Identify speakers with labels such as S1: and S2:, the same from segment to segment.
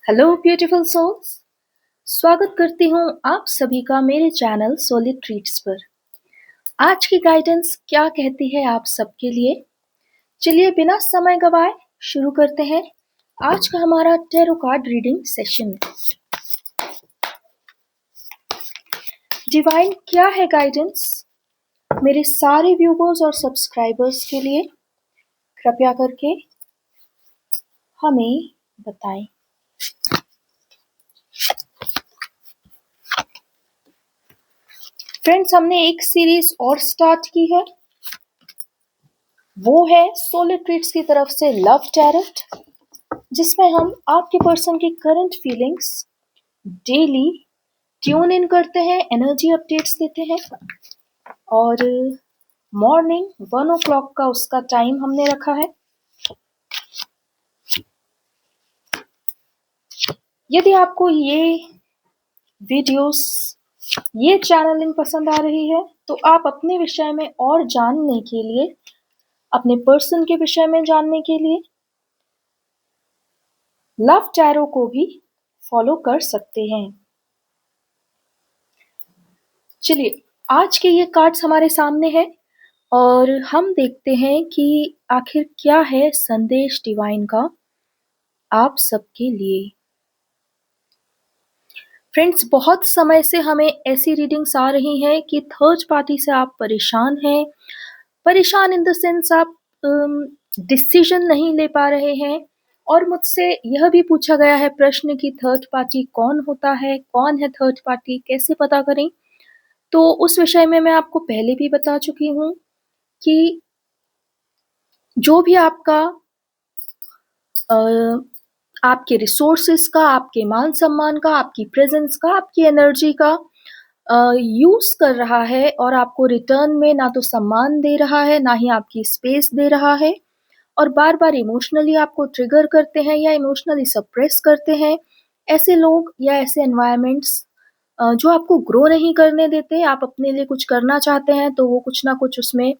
S1: Hello beautiful souls. स्वागत करती हूँ आप सभी का मेरे चैनल सोलिड ट्रीट्स पर। आज की गाइडेंस क्या कहती है आप सबके लिए? चलिए बिना समय गवाए शुरू करते हैं आज का हमारा tarot card reading session. Divine क्या है गाइडेंस मेरे सारे व्यूवर्स और सब्सक्राइबर्स के लिए? कृपया करके हमें बताएं। फ्रेंड्स, हमने एक सीरीज और स्टार्ट की है, वो है सोलिड ट्रीट्स की तरफ से लव टैरोट, जिसमें हम आपके पर्सन की current feelings daily tune in करते हैं, एनर्जी अपडेट्स देते हैं। और मॉर्निंग 1 o'clock का उसका टाइम हमने रखा है। यदि आपको ये वीडियोस, ये चैनलिंग पसंद आ रही है तो आप अपने विषय में और जानने के लिए, अपने पर्सन के विषय में जानने के लिए लव टैरो को भी फॉलो कर सकते हैं। चलिए, आज के ये कार्ड्स हमारे सामने हैं और हम देखते हैं कि आखिर क्या है संदेश डिवाइन का आप सबके लिए। फ्रेंड्स, बहुत समय से हमें ऐसी रीडिंग्स आ रही हैं कि थर्ड पार्टी से आप परेशान हैं। परेशान इन द सेंस आप डिसीजन नहीं ले पा रहे हैं। और मुझसे यह भी पूछा गया है प्रश्न कि थर्ड पार्टी कौन होता है, कौन है थर्ड पार्टी, कैसे पता करें? तो उस विषय में मैं आपको पहले भी बता चुकी हूँ कि जो भी आपका आपके रिसोर्सेस का, आपके मान सम्मान का, आपकी प्रेजेंस का, आपकी एनर्जी का यूज कर रहा है और आपको रिटर्न में ना तो सम्मान दे रहा है, ना ही आपकी स्पेस दे रहा है, और बार बार इमोशनली आपको ट्रिगर करते हैं या इमोशनली सप्रेस करते हैं, ऐसे लोग या ऐसे एनवायरमेंट्स जो आपको ग्रो नहीं करने देते। आप अपने लिए कुछ करना चाहते हैं तो वो कुछ ना कुछ उसमें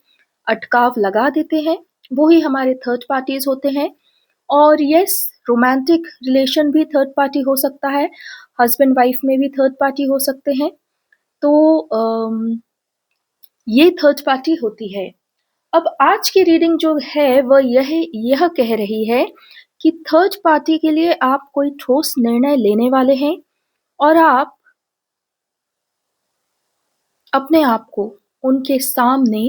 S1: अटकाव लगा देते हैं, वो ही हमारे थर्ड पार्टीज होते हैं। और यस, रोमांटिक रिलेशन भी थर्ड पार्टी हो सकता है, हस्बैंड वाइफ में भी थर्ड पार्टी हो सकते हैं। तो ये थर्ड पार्टी होती है। अब आज की रीडिंग जो है वह यह कह रही है कि थर्ड पार्टी के लिए आप कोई ठोस निर्णय लेने वाले हैं और आप अपने आप को उनके सामने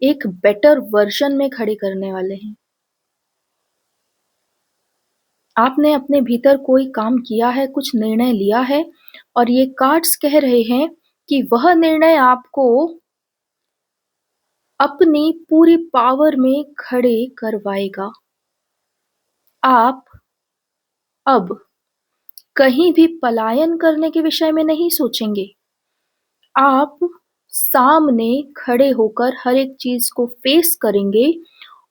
S1: एक बेटर वर्जन में खड़े करने वाले हैं। आपने अपने भीतर कोई काम किया है, कुछ निर्णय लिया है, और ये कार्ड्स कह रहे हैं कि वह निर्णय आपको अपनी पूरी पावर में खड़े करवाएगा। आप अब कहीं भी पलायन करने के विषय में नहीं सोचेंगे। आप सामने खड़े होकर हर एक चीज को फेस करेंगे,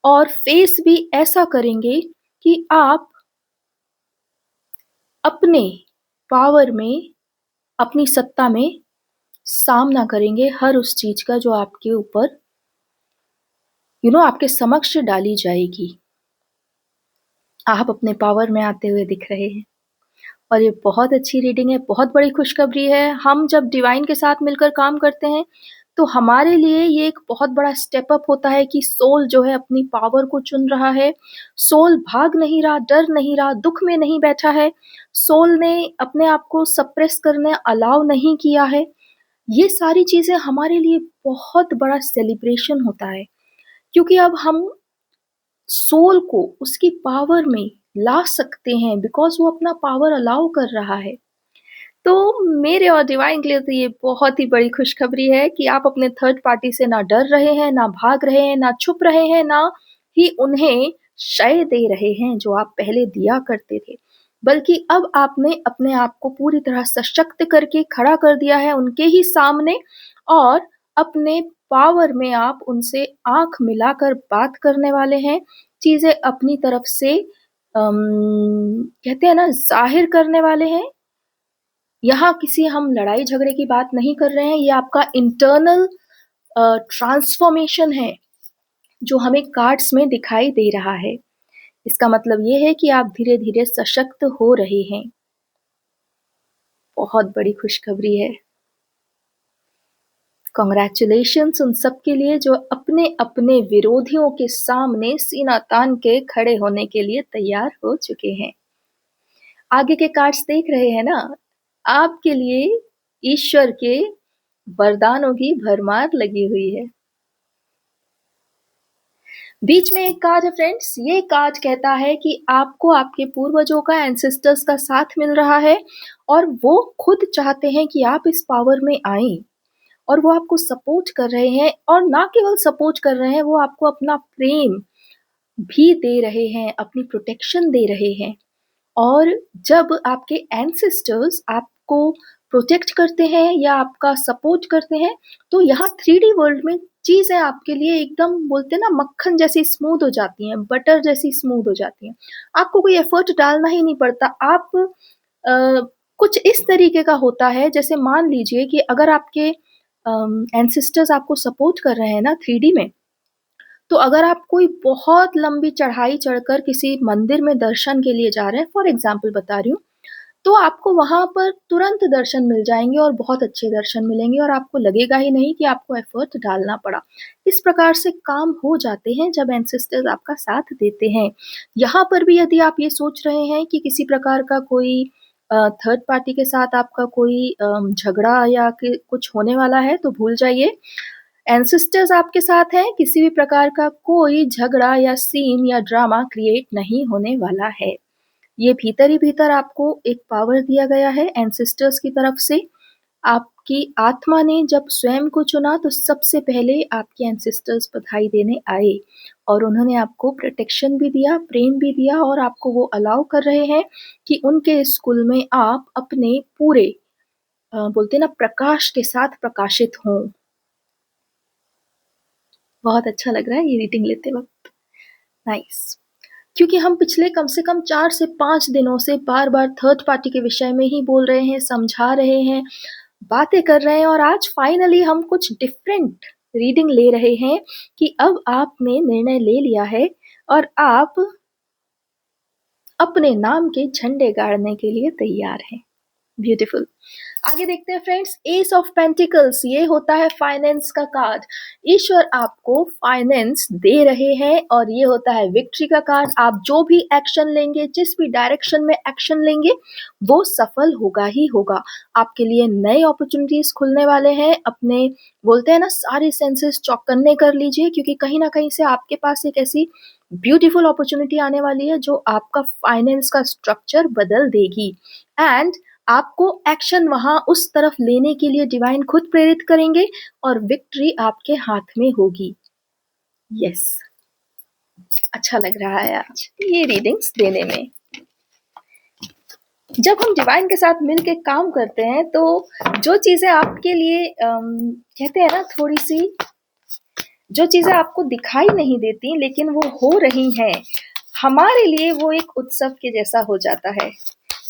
S1: और फेस भी ऐसा करेंगे कि आप अपने पावर में, अपनी सत्ता में सामना करेंगे हर उस चीज का जो आपके ऊपर आपके समक्ष डाली जाएगी। आप अपने पावर में आते हुए दिख रहे हैं और ये बहुत अच्छी रीडिंग है, बहुत बड़ी खुशखबरी है। हम जब डिवाइन के साथ मिलकर काम करते हैं तो हमारे लिए ये एक बहुत बड़ा स्टेप अप होता है कि सोल जो है अपनी पावर को चुन रहा है। सोल भाग नहीं रहा, डर नहीं रहा, दुख में नहीं बैठा है। सोल ने अपने आप को सप्रेस करने अलाउ नहीं किया है। ये सारी चीजें हमारे लिए बहुत बड़ा सेलिब्रेशन होता है, क्योंकि अब हम सोल को उसकी पावर में ला सकते हैं बिकॉज वो अपना पावर अलाउ कर रहा है। तो मेरे और डिवाइन के लिए तो ये बहुत ही बड़ी खुशखबरी है कि आप अपने थर्ड पार्टी से ना डर रहे हैं, ना भाग रहे हैं, ना छुप रहे हैं, ना ही उन्हें शय दे रहे हैं जो आप पहले दिया करते थे, बल्कि अब आपने अपने आप को पूरी तरह सशक्त करके खड़ा कर दिया है उनके ही सामने, और अपने पावर में आप उनसे आंख मिलाकर बात करने वाले हैं। चीजें अपनी तरफ से कहते हैं ना, जाहिर करने वाले हैं। यहाँ किसी हम लड़ाई झगड़े की बात नहीं कर रहे हैं, ये आपका इंटरनल ट्रांसफॉर्मेशन है जो हमें कार्ड्स में दिखाई दे रहा है। इसका मतलब ये है कि आप धीरे धीरे सशक्त हो रहे हैं। बहुत बड़ी खुशखबरी है। कांग्रेचुलेशंस उन सब के लिए जो अपने-अपने विरोधियों के सामने सीना तान के खड़े होने के लिए तैयार हो चुके हैं। आगे के कार्ड्स देख रहे हैं ना? आपके लिए ईश्वर के वरदानों की भरमार लगी हुई है। बीच में एक कार्ड है फ्रेंड्स, ये कार्ड कहता है कि आपको आपके पूर्वजों का, एंसेस्टर्स का साथ मिल रहा है और वो खुद चाहते हैं कि आप इस पावर में आएँ और वो आपको सपोर्ट कर रहे हैं और ना केवल सपोर्ट कर रहे हैं, वो आपको अपना प्रेम भी दे रहे हैं, अपनी प्रोटेक्शन दे रहे हैं। और जब आपके एंसेस्टर्स आपको प्रोटेक्ट करते हैं या आपका सपोर्ट करते हैं, तो यहाँ 3D वर्ल्ड में चीज़ें आपके लिए एकदम बोलते हैं ना मक्खन जैसी स्मूथ हो जाती हैं, बटर जैसी स्मूथ हो जाती हैं। आपको कोई एफर्ट डालना ही नहीं पड़ता। आप कुछ इस तरीके का होता है जैसे मान लीजिए कि अगर आपके एंसेस्टर्स आपको सपोर्ट कर रहे हैं ना 3D में, तो अगर आप कोई बहुत लंबी चढ़ाई चढ़कर किसी मंदिर में दर्शन के लिए जा रहे हैं, फॉर एग्ज़ाम्पल बता रही हूँ, तो आपको वहाँ पर तुरंत दर्शन मिल जाएँगे और बहुत अच्छे दर्शन मिलेंगे और आपको लगेगा ही नहीं कि आपको एफ़र्ट डालना पड़ा। इस प्रकार से काम हो जाते हैं जब एंसेस्टर्स आपका साथ देते हैं। यहाँ पर भी यदि आप ये सोच रहे हैं कि किसी प्रकार का कोई थर्ड पार्टी के साथ आपका कोई झगड़ा या कि कुछ होने वाला है, तो भूल जाइए। एंसेस्टर्स आपके साथ हैं, किसी भी प्रकार का कोई झगड़ा या सीन या ड्रामा क्रिएट नहीं होने वाला है। ये भीतर ही भीतर आपको एक पावर दिया गया है एंसेस्टर्स की तरफ से। आपकी आत्मा ने जब स्वयं को चुना तो सबसे पहले आपके एंसेस्टर्स बधाई देने आए और उन्होंने आपको प्रोटेक्शन भी दिया, प्रेम भी दिया और आपको वो अलाउ कर रहे हैं कि उनके स्कूल में आप अपने पूरे बोलते हैं ना प्रकाश के साथ प्रकाशित हों। बहुत अच्छा लग रहा है ये रीडिंग लेते वक़्त। नाइस। क्योंकि हम पिछले कम से कम 4 से 5 दिनों से बार-बार थर्ड पार्टी के विषय में ही बोल रहे हैं, समझा रहे हैं, बातें कर रहे हैं और आज फाइनली हम कुछ डिफरेंट रीडिंग ले रहे हैं कि अब आपने निर्णय ले लिया है और आप अपने नाम के झंडे गाड़ने के लिए तैयार हैं। ब्यूटीफुल। आगे देखते हैं फ्रेंड्स, एस ऑफ पेंटिकल्स ये होता है फाइनेंस का कार्ड। ईश्वर आपको फाइनेंस दे रहे हैं और ये होता है विक्ट्री का कार्ड। आप जो भी एक्शन लेंगे, जिस भी डायरेक्शन में एक्शन लेंगे, वो सफल होगा ही होगा। आपके लिए नए अपॉर्चुनिटीज खुलने वाले हैं। अपने बोलते हैं ना सारे सेंसेस चौकन्ने कर लीजिए क्योंकि कहीं ना कहीं से आपके पास एक ऐसी ब्यूटीफुल अपॉर्चुनिटी आने वाली है जो आपका फाइनेंस का स्ट्रक्चर बदल देगी एंड आपको एक्शन वहाँ उस तरफ लेने के लिए डिवाइन खुद प्रेरित करेंगे और विक्ट्री आपके हाथ में होगी। यस, अच्छा लग रहा है आज ये रीडिंग्स देने में। जब हम डिवाइन के साथ मिल के काम करते हैं तो जो चीज़ें आपके लिए कहते हैं ना थोड़ी सी जो चीज़ें आपको दिखाई नहीं देती लेकिन वो हो रही हैं, हमारे लिए वो एक उत्सव के जैसा हो जाता है।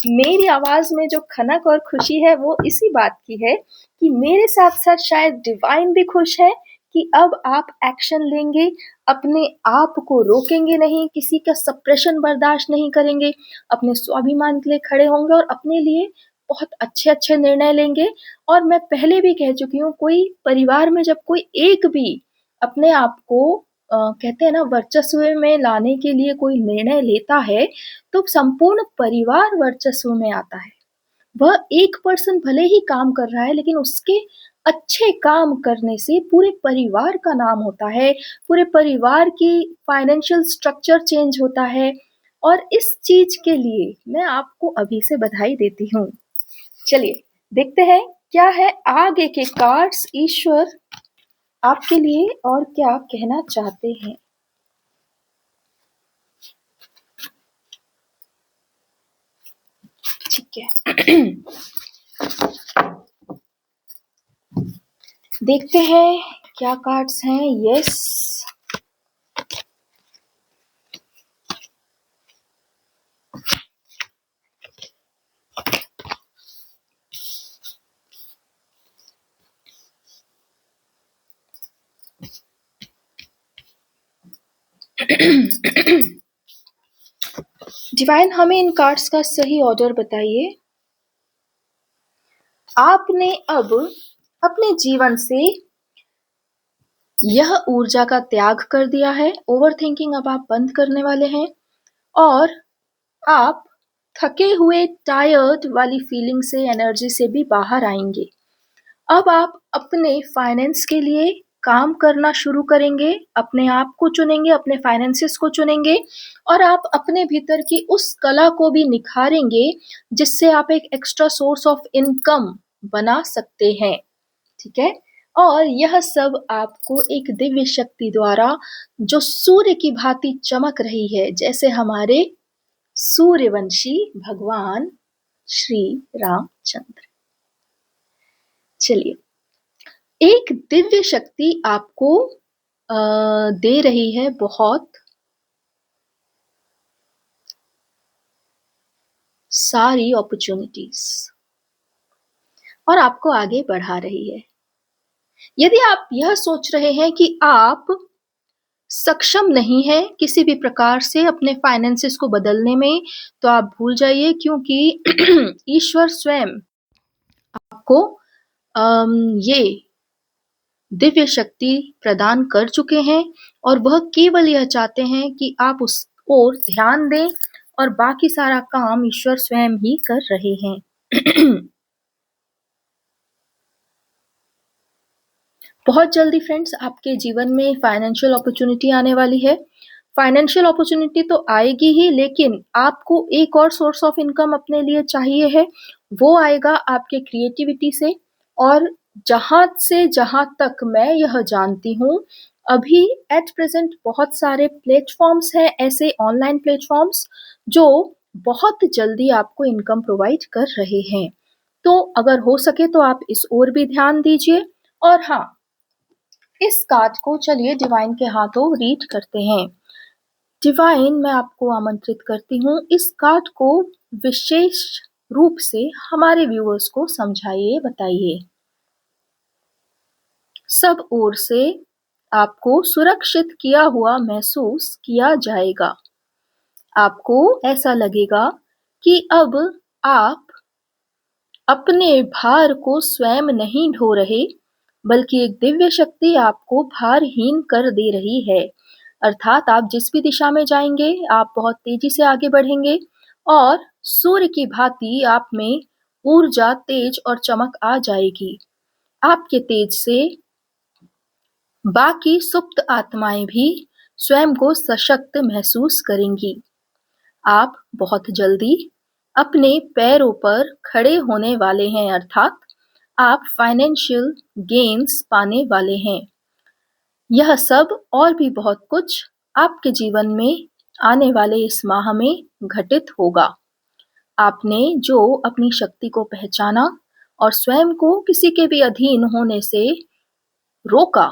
S1: मेरी आवाज़ में जो खनक और खुशी है वो इसी बात की है कि मेरे साथ-साथ शायद डिवाइन भी खुश है कि अब आप एक्शन लेंगे, अपने आप को रोकेंगे नहीं, किसी का सप्रेशन बर्दाश्त नहीं करेंगे, अपने स्वाभिमान के लिए खड़े होंगे और अपने लिए बहुत अच्छे-अच्छे निर्णय लेंगे। और मैं पहले भी कह चुकी हूँ, कोई परिवार में जब कोई एक भी अपने आप को कहते हैं ना वर्चस्व में लाने के लिए कोई निर्णय लेता है, तो संपूर्ण परिवार वर्चस्व में आता है। वह एक पर्सन भले ही काम कर रहा है लेकिन उसके अच्छे काम करने से पूरे परिवार का नाम होता है, पूरे परिवार की फाइनेंशियल स्ट्रक्चर चेंज होता है और इस चीज़ के लिए मैं आपको अभी से बधाई देती हूँ। चलिए, देखते हैं क्या है आगे के कार्ड्स ईश्वर आपके लिए और क्या कहना चाहते हैं। ठीक है। देखते हैं क्या कार्ड्स हैं। यस, डिवाइन हमें इन कार्ड्स का सही ऑर्डर बताइए। आपने अब अपने जीवन से यह ऊर्जा का त्याग कर दिया है। ओवरथिंकिंग अब आप बंद करने वाले हैं और आप थके हुए, टायर्ड वाली फीलिंग से, एनर्जी से भी बाहर आएँगे। अब आप अपने फाइनेंस के लिए काम करना शुरू करेंगे, अपने आप को चुनेंगे, अपने फाइनेंसेस को चुनेंगे और आप अपने भीतर की उस कला को भी निखारेंगे, जिससे आप एक एक्स्ट्रा सोर्स ऑफ इनकम बना सकते हैं, ठीक है? और यह सब आपको एक दिव्य शक्ति द्वारा, जो सूर्य की भांति चमक रही है, जैसे हमारे सूर्यवंशी भगवान श्री रामचंद्र। चलिए, एक दिव्य शक्ति आपको दे रही है बहुत सारी अपॉर्चुनिटीज और आपको आगे बढ़ा रही है। यदि आप यह सोच रहे हैं कि आप सक्षम नहीं है किसी भी प्रकार से अपने फाइनेंसेस को बदलने में, तो आप भूल जाइए, क्योंकि ईश्वर स्वयं आपको ये दिव्य शक्ति प्रदान कर चुके हैं और वह केवल यह चाहते हैं कि आप उस ओर ध्यान दें और बाकी सारा काम ईश्वर स्वयं ही कर रहे हैं। बहुत जल्दी फ्रेंड्स आपके जीवन में फाइनेंशियल अपॉर्चुनिटी आने वाली है। फाइनेंशियल अपॉर्चुनिटी तो आएगी ही, लेकिन आपको एक और सोर्स ऑफ इनकम अपने लिए चाहिए है। वो आएगा आपके क्रिएटिविटी से। और जहाँ तक मैं यह जानती हूँ, अभी एट प्रेजेंट बहुत सारे प्लेटफॉर्म्स हैं, ऐसे ऑनलाइन प्लेटफॉर्म्स जो बहुत जल्दी आपको इनकम प्रोवाइड कर रहे हैं। तो अगर हो सके तो आप इस ओर भी ध्यान दीजिए। और हाँ, इस कार्ड को चलिए डिवाइन के हाथों रीड करते हैं। डिवाइन, मैं आपको आमंत्रित करती हूँ, इस कार्ड को विशेष रूप से हमारे व्यूअर्स को समझाइए, बताइए। सब ओर से आपको सुरक्षित किया हुआ महसूस किया जाएगा। आपको ऐसा लगेगा कि अब आप अपने भार को स्वयं नहीं ढो रहे, बल्कि एक दिव्य शक्ति आपको भारहीन कर दे रही है। अर्थात आप जिस भी दिशा में जाएंगे, आप बहुत तेजी से आगे बढ़ेंगे और सूर्य की भांति आप में ऊर्जा, तेज और चमक आ जाएगी। आपके तेज से बाकी सुप्त आत्माएं भी स्वयं को सशक्त महसूस करेंगी। आप बहुत जल्दी अपने पैरों पर खड़े होने वाले हैं, अर्थात आप फाइनेंशियल गेन्स पाने वाले हैं। यह सब और भी बहुत कुछ आपके जीवन में आने वाले इस माह में घटित होगा। आपने जो अपनी शक्ति को पहचाना और स्वयं को किसी के भी अधीन होने से रोका,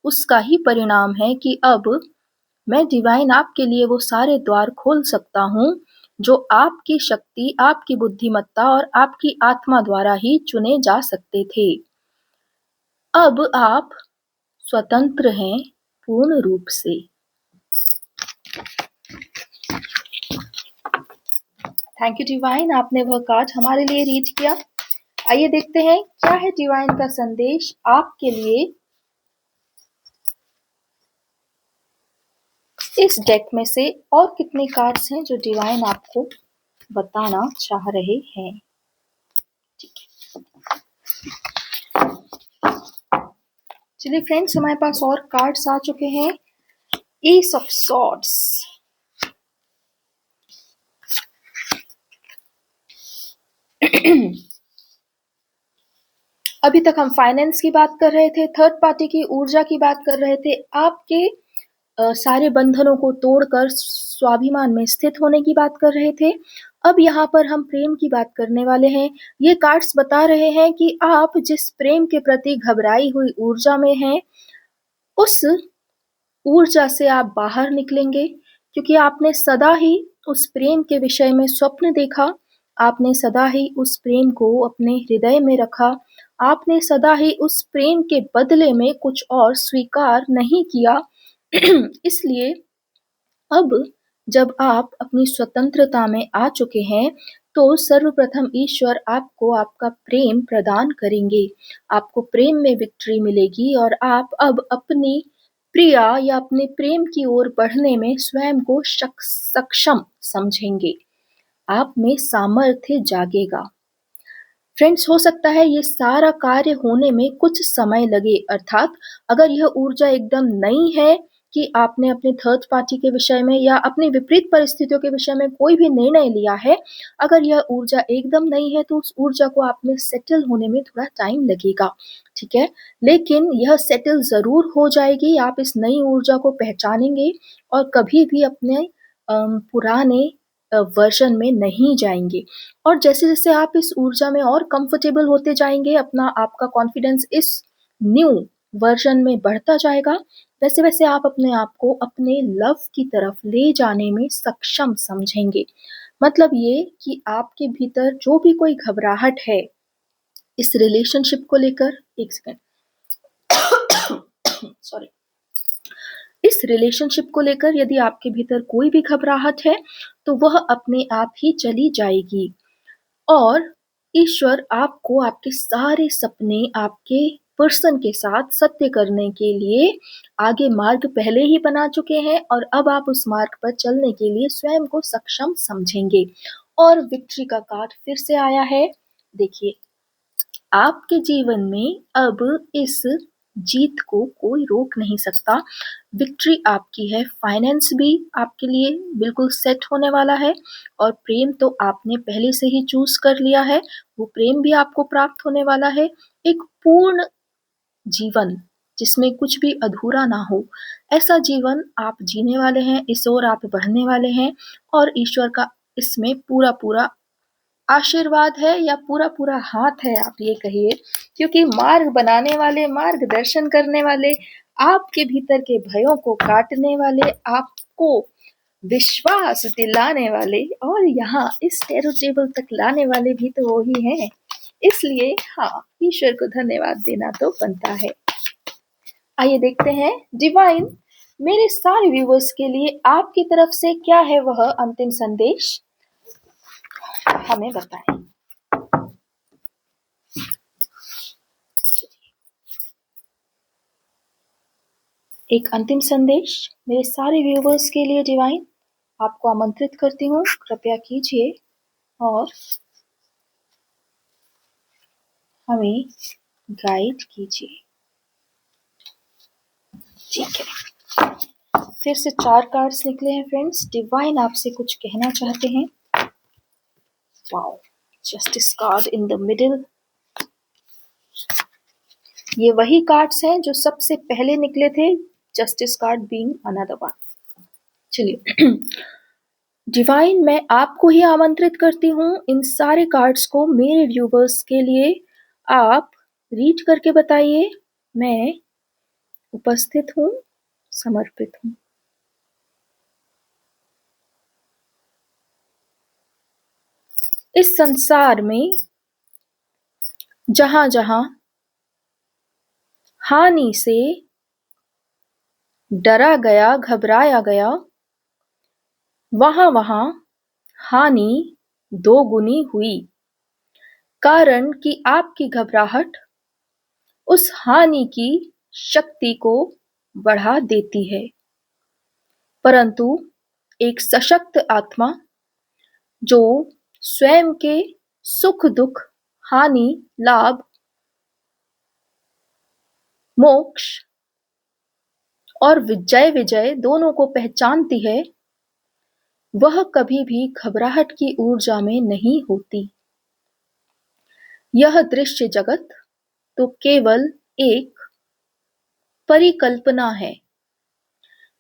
S1: उसका ही परिणाम है कि अब मैं डिवाइन आपके लिए वो सारे द्वार खोल सकता हूँ जो आपकी शक्ति, आपकी बुद्धिमत्ता और आपकी आत्मा द्वारा ही चुने जा सकते थे। अब आप स्वतंत्र हैं पूर्ण रूप से। थैंक यू डिवाइन, आपने वह कार्ड हमारे लिए रीड किया। आइए देखते हैं क्या है डिवाइन का संदेश आपके लिए इस डेक में से, और कितने कार्ड्स हैं जो डिवाइन आपको बताना चाह रहे हैं। ठीक है, चलिए फ्रेंड्स, हमारे पास और कार्ड्स आ चुके हैं। एस ऑफ सॉर्ड्स, अभी तक हम फाइनेंस की बात कर रहे थे, थर्ड पार्टी की ऊर्जा की बात कर रहे थे, आपके सारे बंधनों को तोड़कर स्वाभिमान में स्थित होने की बात कर रहे थे। अब यहाँ पर हम प्रेम की बात करने वाले हैं। ये कार्ड्स बता रहे हैं कि आप जिस प्रेम के प्रति घबराई हुई ऊर्जा में हैं, उस ऊर्जा से आप बाहर निकलेंगे, क्योंकि आपने सदा ही उस प्रेम के विषय में स्वप्न देखा, आपने सदा ही उस प्रेम को अपने हृदय में रखा, आपने सदा ही उस प्रेम के बदले में कुछ और स्वीकार नहीं किया। इसलिए अब जब आप अपनी स्वतंत्रता में आ चुके हैं, तो सर्वप्रथम ईश्वर आपको आपका प्रेम प्रदान करेंगे। आपको प्रेम में विक्ट्री मिलेगी और आप अब अपनी प्रिया या अपने प्रेम की ओर बढ़ने में स्वयं को सक्षम समझेंगे। आप में सामर्थ्य जागेगा। फ्रेंड्स, हो सकता है ये सारा कार्य होने में कुछ समय लगे, अर्थात अगर यह ऊर्जा एकदम नई है कि आपने अपने थर्ड पार्टी के विषय में या अपनी विपरीत परिस्थितियों के विषय में कोई भी निर्णय लिया है, अगर यह ऊर्जा एकदम नई है तो उस ऊर्जा को आप में सेटल होने में थोड़ा टाइम लगेगा, ठीक है? लेकिन यह सेटल ज़रूर हो जाएगी। आप इस नई ऊर्जा को पहचानेंगे और कभी भी अपने पुराने वर्जन में नहीं जाएंगे। और जैसे-जैसे आप इस ऊर्जा में और कंफर्टेबल होते जाएंगे, आपका कॉन्फिडेंस इस न्यू वर्जन में बढ़ता जाएगा, वैसे-वैसे आप अपने आप को अपने लव की तरफ ले जाने में सक्षम समझेंगे। मतलब ये कि आपके भीतर जो भी कोई घबराहट है इस रिलेशनशिप को लेकर, एक सेकंड, सॉरी, इस रिलेशनशिप को लेकर यदि आपके भीतर कोई भी घबराहट है तो वह अपने आप ही चली जाएगी। और ईश्वर आपको आपके सारे सपने आपके पर्सन के साथ सत्य करने के लिए आगे मार्ग पहले ही बना चुके हैं और अब आप उस मार्ग पर चलने के लिए स्वयं को सक्षम समझेंगे। और विक्ट्री का कार्ड फिर से आया है। देखिए, आपके जीवन में अब इस जीत को कोई रोक नहीं सकता। विक्ट्री आपकी है। फाइनेंस भी आपके लिए बिल्कुल सेट होने वाला है और प्रेम तो आपने पहले से ही चूज कर लिया है, वो प्रेम भी आपको प्राप्त होने वाला है। एक पूर्ण जीवन जिसमें कुछ भी अधूरा ना हो, ऐसा जीवन आप जीने वाले हैं, इस ओर आप बढ़ने वाले हैं और ईश्वर का इसमें पूरा पूरा आशीर्वाद है या पूरा पूरा हाथ है, आप ये कहिए, क्योंकि मार्ग बनाने वाले, मार्गदर्शन करने वाले, आपके भीतर के भयों को काटने वाले, आपको विश्वास दिलाने वाले और यहाँ इस टैरो टेबल तक लाने वाले भी तो वो ही हैं। इसलिए हाँ, ईश्वर को धन्यवाद देना तो बनता है। आइए देखते हैं डिवाइन मेरे सारे व्यूवर्स के लिए आपकी तरफ से क्या है वह अंतिम संदेश, हमें बताएं। एक अंतिम संदेश मेरे सारे व्यूवर्स के लिए डिवाइन, आपको आमंत्रित करती हूँ, कृपया कीजिए और हमें गाइड कीजिए। ठीक है, फिर से 4 कार्ड्स निकले हैं फ्रेंड्स। डिवाइन आपसे कुछ कहना चाहते हैं। Wow, justice card in the middle. ये वही कार्ड्स हैं जो सबसे पहले निकले थे, justice card being another one. चलिए डिवाइन, मैं आपको ही आमंत्रित करती हूँ इन सारे कार्ड्स को मेरे व्यूवर्स के लिए आप रीड करके बताइए। मैं उपस्थित हूँ, समर्पित हूँ। इस संसार में जहां जहां हानि से डरा गया, घबराया गया, वहां वहां हानि दोगुनी हुई, कारण कि आपकी घबराहट उस हानि की शक्ति को बढ़ा देती है। परंतु एक सशक्त आत्मा जो स्वयं के सुख दुख, हानि, लाभ, मोक्ष और विजय दोनों को पहचानती है, वह कभी भी घबराहट की ऊर्जा में नहीं होती। यह दृश्य जगत तो केवल एक परिकल्पना है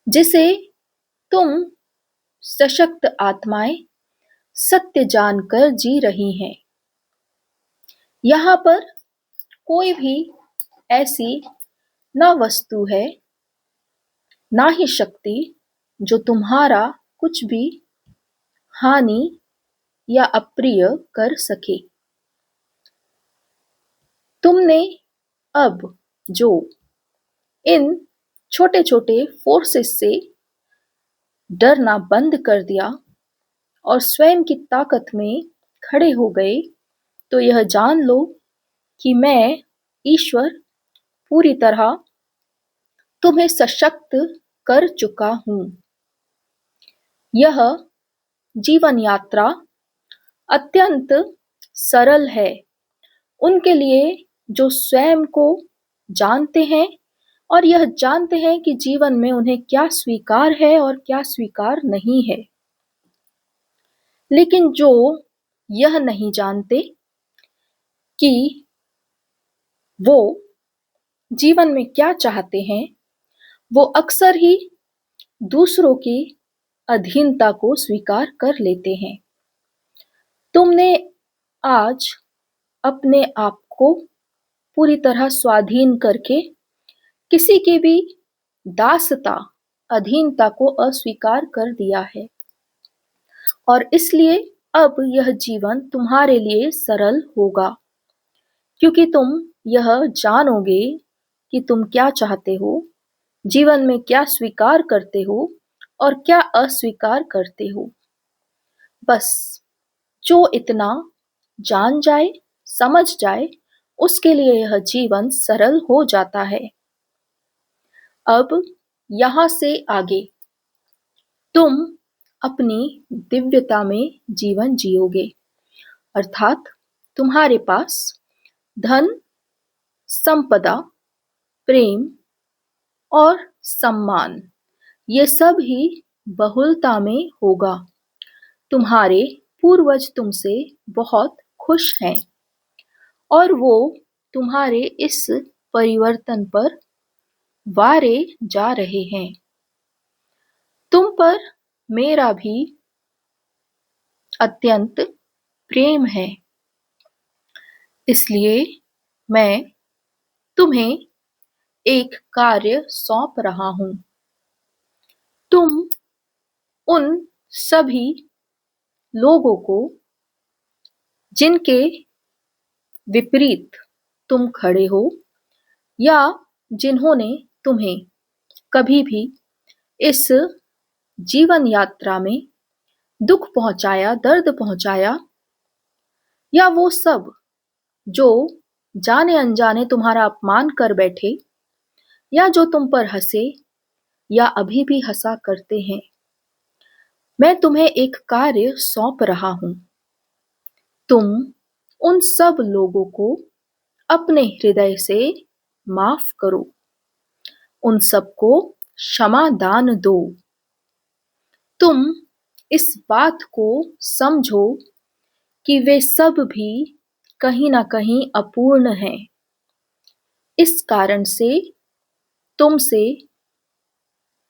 S1: जिसे तुम सशक्त आत्माएं सत्य जानकर जी रही हैं। यहाँ पर कोई भी ऐसी ना वस्तु है ना ही शक्ति जो तुम्हारा कुछ भी हानि या अप्रिय कर सके। तुमने अब जो इन छोटे छोटे फोर्सेस से डरना बंद कर दिया और स्वयं की ताकत में खड़े हो गए तो यह जान लो कि मैं ईश्वर पूरी तरह तुम्हें सशक्त कर चुका हूँ। यह जीवन यात्रा अत्यंत सरल है उनके लिए जो स्वयं को जानते हैं और यह जानते हैं कि जीवन में उन्हें क्या स्वीकार है और क्या स्वीकार नहीं है। लेकिन जो यह नहीं जानते कि वो जीवन में क्या चाहते हैं, वो अक्सर ही दूसरों की अधीनता को स्वीकार कर लेते हैं। तुमने आज अपने आप को पूरी तरह स्वाधीन करके किसी की भी दासता, अधीनता को अस्वीकार कर दिया है और इसलिए अब यह जीवन तुम्हारे लिए सरल होगा क्योंकि तुम यह जानोगे कि तुम क्या चाहते हो, जीवन में क्या स्वीकार करते हो और क्या अस्वीकार करते हो। बस जो इतना जान जाए, समझ जाए, उसके लिए यह जीवन सरल हो जाता है। अब यहाँ से आगे तुम अपनी दिव्यता में जीवन जियोगे, अर्थात तुम्हारे पास धन, संपदा, प्रेम और सम्मान ये सब ही बहुलता में होगा। तुम्हारे पूर्वज तुमसे बहुत खुश हैं और वो तुम्हारे इस परिवर्तन पर वारे जा रहे हैं। तुम पर मेरा भी अत्यंत प्रेम है, इसलिए मैं तुम्हें एक कार्य सौंप रहा हूं। तुम उन सभी लोगों को जिनके विपरीत तुम खड़े हो या जिन्होंने तुम्हें कभी भी इस जीवन यात्रा में दुख पहुंचाया, दर्द पहुंचाया, या वो सब जो जाने अनजाने तुम्हारा अपमान कर बैठे या जो तुम पर हंसे या अभी भी हंसा करते हैं, मैं तुम्हें एक कार्य सौंप रहा हूं। तुम उन सब लोगों को अपने हृदय से माफ करो, उन सबको क्षमा दान दो। तुम इस बात को समझो कि वे सब भी कहीं ना कहीं अपूर्ण हैं, इस कारण से तुमसे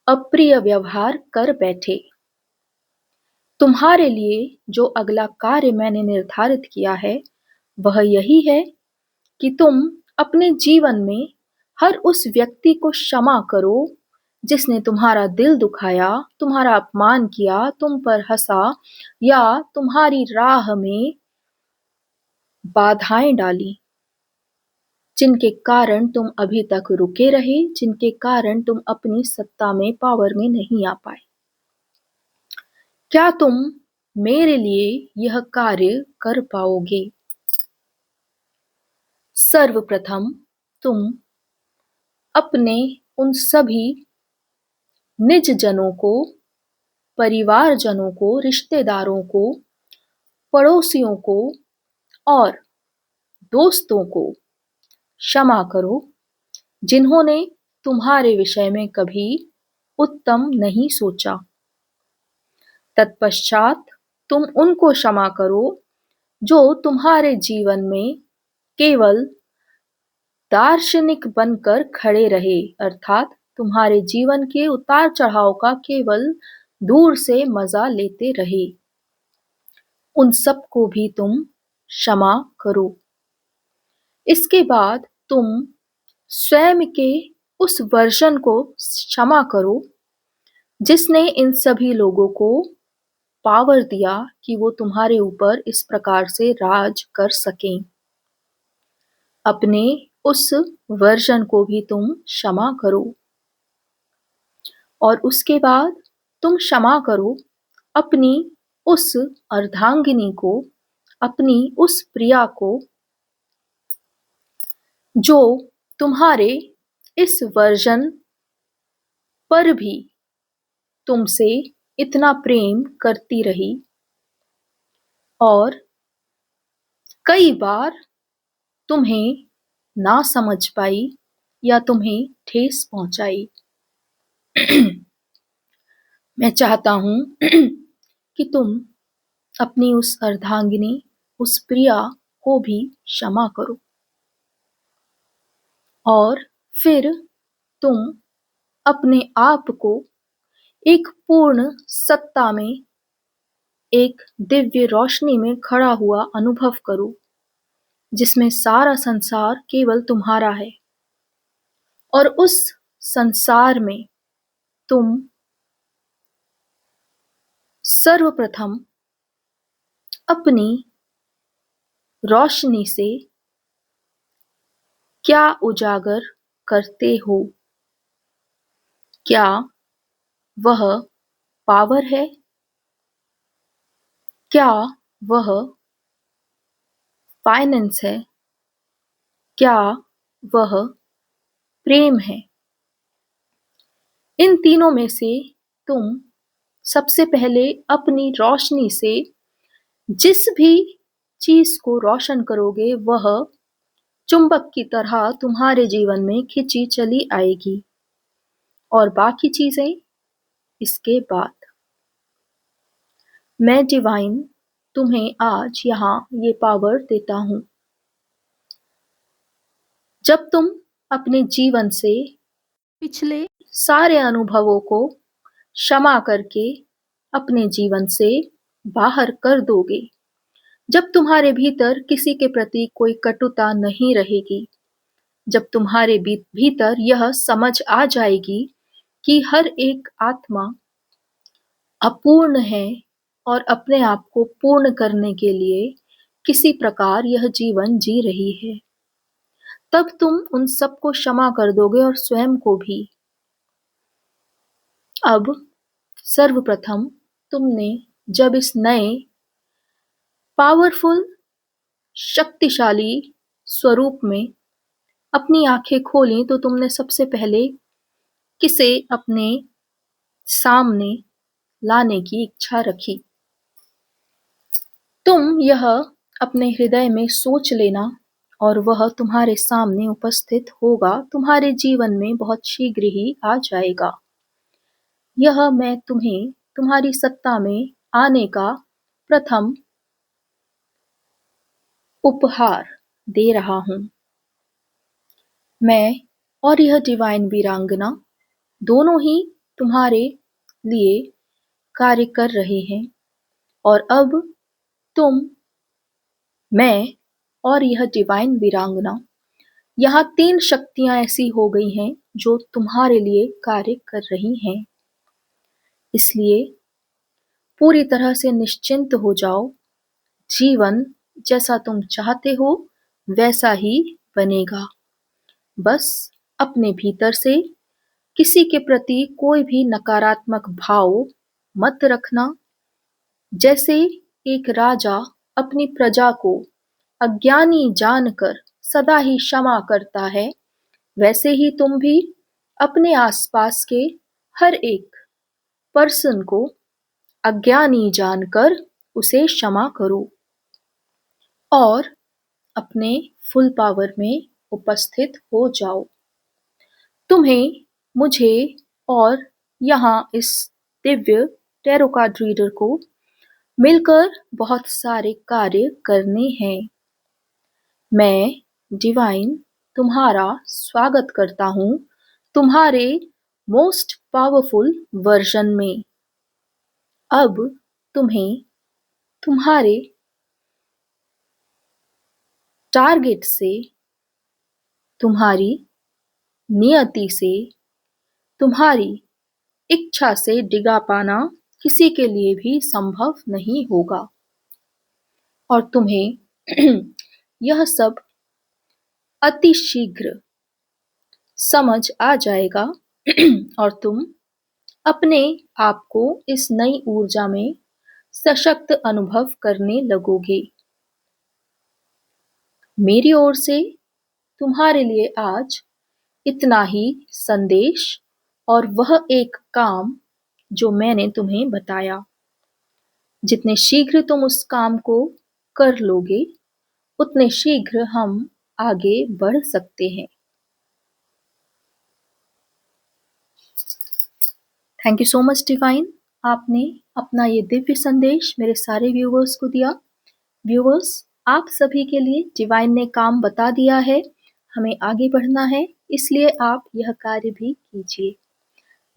S1: अप्रिय व्यवहार कर बैठे। तुम्हारे लिए जो अगला कार्य मैंने निर्धारित किया है वह यही है कि तुम अपने जीवन में हर उस व्यक्ति को क्षमा करो जिसने तुम्हारा दिल दुखाया, तुम्हारा अपमान किया, तुम पर हंसा या तुम्हारी राह में बाधाएं डाली, जिनके कारण तुम अभी तक रुके रहे, जिनके कारण तुम अपनी सत्ता में, पावर में नहीं आ पाए। क्या तुम मेरे लिए यह कार्य कर पाओगे? सर्वप्रथम तुम अपने उन सभी निज जनों को, परिवारजनों को, रिश्तेदारों को, पड़ोसियों को और दोस्तों को क्षमा करो जिन्होंने तुम्हारे विषय में कभी उत्तम नहीं सोचा। तत्पश्चात तुम उनको क्षमा करो जो तुम्हारे जीवन में केवल दार्शनिक बनकर खड़े रहे, अर्थात तुम्हारे जीवन के उतार चढ़ाव का केवल दूर से मजा लेते रहे। उन सबको भी तुम क्षमा करो। इसके बाद तुम स्वयं के उस वर्जन को क्षमा करो जिसने इन सभी लोगों को पावर दिया कि वो तुम्हारे ऊपर इस प्रकार से राज कर सकें। अपने उस वर्जन को भी तुम क्षमा करो और उसके बाद तुम क्षमा करो अपनी उस अर्धांगिनी को अपनी उस प्रिया को जो तुम्हारे इस वर्जन पर भी तुमसे इतना प्रेम करती रही और कई बार तुम्हें ना समझ पाई या तुम्हें ठेस पहुंचाई। मैं चाहता हूं कि तुम अपनी उस अर्धांगिनी, उस प्रिया को भी क्षमा करो और फिर तुम अपने आप को एक पूर्ण सत्ता में, एक दिव्य रोशनी में खड़ा हुआ अनुभव करो, जिसमें सारा संसार केवल तुम्हारा है और उस संसार में तुम सर्वप्रथम अपनी रोशनी से क्या उजागर करते हो? क्या वह पावर है? क्या वह फाइनेंस है? क्या वह प्रेम है? इन तीनों में से तुम सबसे पहले अपनी रोशनी से जिस भी चीज को रोशन करोगे वह चुंबक की तरह तुम्हारे जीवन में खिंची चली आएगी और बाकी चीजें इसके बाद। मैं डिवाइन तुम्हें आज यहाँ ये पावर देता हूँ। जब तुम अपने जीवन से पिछले सारे अनुभवों को क्षमा करके अपने जीवन से बाहर कर दोगे, जब तुम्हारे भीतर किसी के प्रति कोई कटुता नहीं रहेगी, जब तुम्हारे भीतर यह समझ आ जाएगी कि हर एक आत्मा अपूर्ण है और अपने आप को पूर्ण करने के लिए किसी प्रकार यह जीवन जी रही है, तब तुम उन सबको क्षमा कर दोगे और स्वयं को भी। अब सर्वप्रथम तुमने जब इस नए पावरफुल, शक्तिशाली स्वरूप में अपनी आंखें खोली तो तुमने सबसे पहले किसे अपने सामने लाने की इच्छा रखी। तुम यह अपने हृदय में सोच लेना और वह तुम्हारे सामने उपस्थित होगा, तुम्हारे जीवन में बहुत शीघ्र ही आ जाएगा। यह मैं तुम्हें तुम्हारी सत्ता में आने का प्रथम उपहार दे रहा हूं। मैं और यह डिवाइन वीरांगना दोनों ही तुम्हारे लिए कार्य कर रहे हैं और अब तुम, मैं और यह डिवाइन वीरांगना, यहाँ 3 शक्तियां ऐसी हो गई हैं जो तुम्हारे लिए कार्य कर रही हैं। इसलिए पूरी तरह से निश्चिंत हो जाओ। जीवन जैसा तुम चाहते हो वैसा ही बनेगा। बस अपने भीतर से किसी के प्रति कोई भी नकारात्मक भाव मत रखना। जैसे एक राजा अपनी प्रजा को अज्ञानी जानकर सदा ही क्षमा करता है, वैसे ही तुम भी अपने आसपास के हर एक पर्सन को अज्ञानी जानकर उसे क्षमा करो और अपने फुल पावर में उपस्थित हो जाओ। तुम्हें, मुझे और यहाँ इस दिव्य टैरो कार्ड रीडर को मिलकर बहुत सारे कार्य करने हैं। मैं डिवाइन तुम्हारा स्वागत करता हूँ तुम्हारे मोस्ट पावरफुल वर्जन में। अब तुम्हें तुम्हारे टारगेट से, तुम्हारी नियति से, तुम्हारी इच्छा से डिगा पाना किसी के लिए भी संभव नहीं होगा और तुम्हें यह सब अति शीघ्र समझ आ जाएगा और तुम अपने आप को इस नई ऊर्जा में सशक्त अनुभव करने लगोगे। मेरी ओर से तुम्हारे लिए आज इतना ही संदेश और वह एक काम जो मैंने तुम्हें बताया। जितने शीघ्र तुम उस काम को कर लोगे, उतने शीघ्र हम आगे बढ़ सकते हैं। Thank you so much divine, आपने अपना ये दिव्य संदेश मेरे सारे व्यूवर्स को दिया। व्यूवर्स, आप सभी के लिए डिवाइन ने काम बता दिया है। हमें आगे बढ़ना है, इसलिए आप यह कार्य भी कीजिए।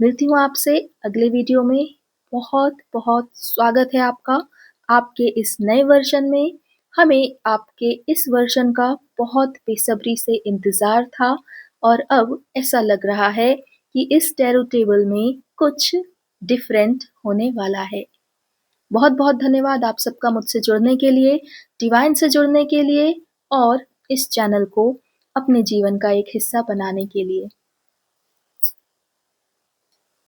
S1: मिलती हूँ आपसे अगले वीडियो में। बहुत बहुत स्वागत है आपका आपके इस नए वर्जन में। हमें आपके इस वर्जन का बहुत बेसब्री से इंतज़ार था और अब ऐसा लग रहा है कि इस टैरो टेबल में कुछ डिफरेंट होने वाला है। बहुत बहुत धन्यवाद आप सबका मुझसे जुड़ने के लिए, डिवाइन से जुड़ने के लिए और इस चैनल को अपने जीवन का एक हिस्सा बनाने के लिए।